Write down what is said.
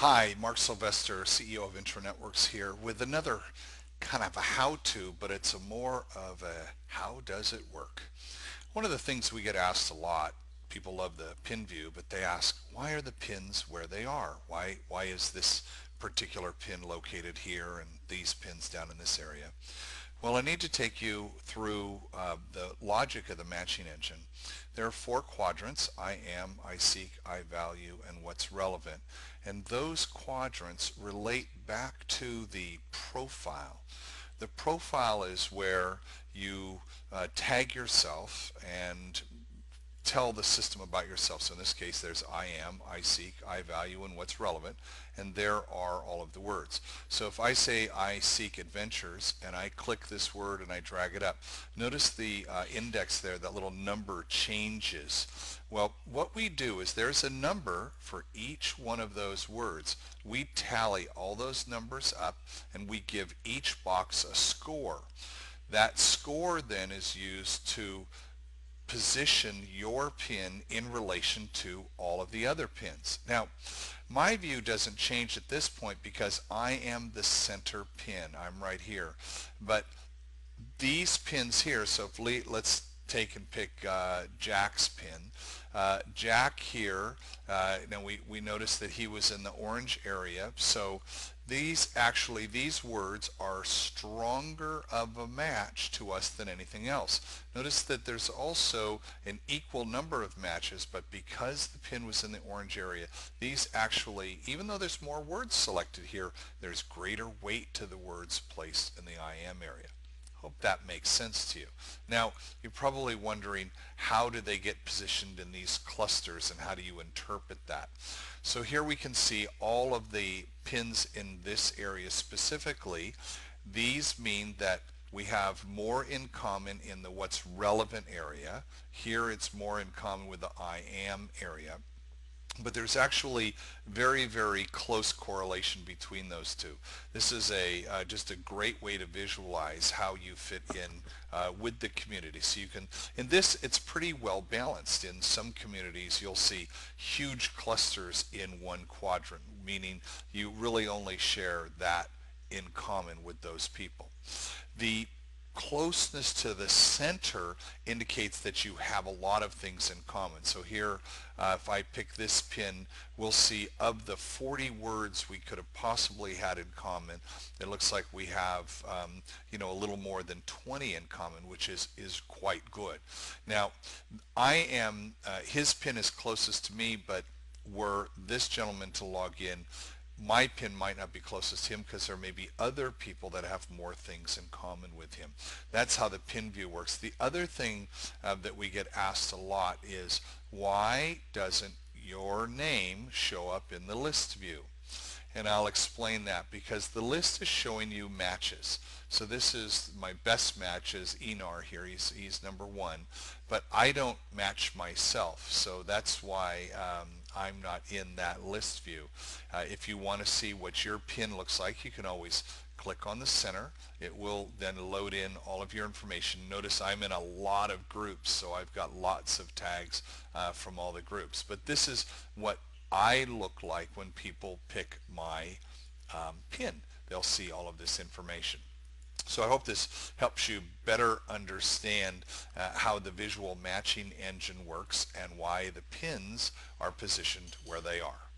Hi, Mark Sylvester, CEO of introNetworks here with another kind of a how-to, but it's more of a how does it work? One of the things we get asked a lot, people love the pin view, but they ask, why are the pins where they are? Why is this particular pin located here and these pins down in this area? Well, I need to take you through the logic of the matching engine. There are four quadrants: I am, I seek, I value, and what's relevant. And those quadrants relate back to the profile. The profile is where you tag yourself and tell the system about yourself. So in this case, there's I am, I seek, I value, and what's relevant, and there are all of the words. So if I say I seek adventures and I click this word and I drag it up, notice the index there, that little number changes. Well, what we do is there's a number for each one of those words. We tally all those numbers up and we give each box a score. That score then is used to position your pin in relation to all of the other pins. Now, my view doesn't change at this point because I am the center pin. I'm right here. But these pins here, so if let's take and pick Jack's pin. Jack here, now we noticed that he was in the orange area, so these words are stronger of a match to us than anything else. Notice that there's also an equal number of matches, but because the pin was in the orange area, these actually, even though there's more words selected here, there's greater weight to the words placed in the I am area. Hope that makes sense to you. Now, you're probably wondering, how do they get positioned in these clusters and how do you interpret that? So here we can see all of the pins in this area specifically. These mean that we have more in common in the what's relevant area. Here it's more in common with the I am area. But there's actually very, very close correlation between those two. This is just a great way to visualize how you fit in with the community. So you can, in this, it's pretty well balanced. In some communities, you'll see huge clusters in one quadrant, meaning you really only share that in common with those people. The closeness to the center indicates that you have a lot of things in common. So here, if I pick this pin, we'll see of the 40 words we could have possibly had in common, it looks like we have a little more than 20 in common, which is quite good. Now, his pin is closest to me, but were this gentleman to log in, my pin might not be closest to him because there may be other people that have more things in common with him. That's how the pin view works. The other thing that we get asked a lot is, why doesn't your name show up in the list view? And I'll explain that because the list is showing you matches. So this is my best match is Enar here. He's number one, but I don't match myself. So that's why I'm not in that list view. If you want to see what your pin looks like, you can always click on the center. It will then load in all of your information. Notice I'm in a lot of groups, so I've got lots of tags from all the groups. But this is what I look like when people pick my pin. They'll see all of this information. So I hope this helps you better understand how the visual matching engine works and why the pins are positioned where they are.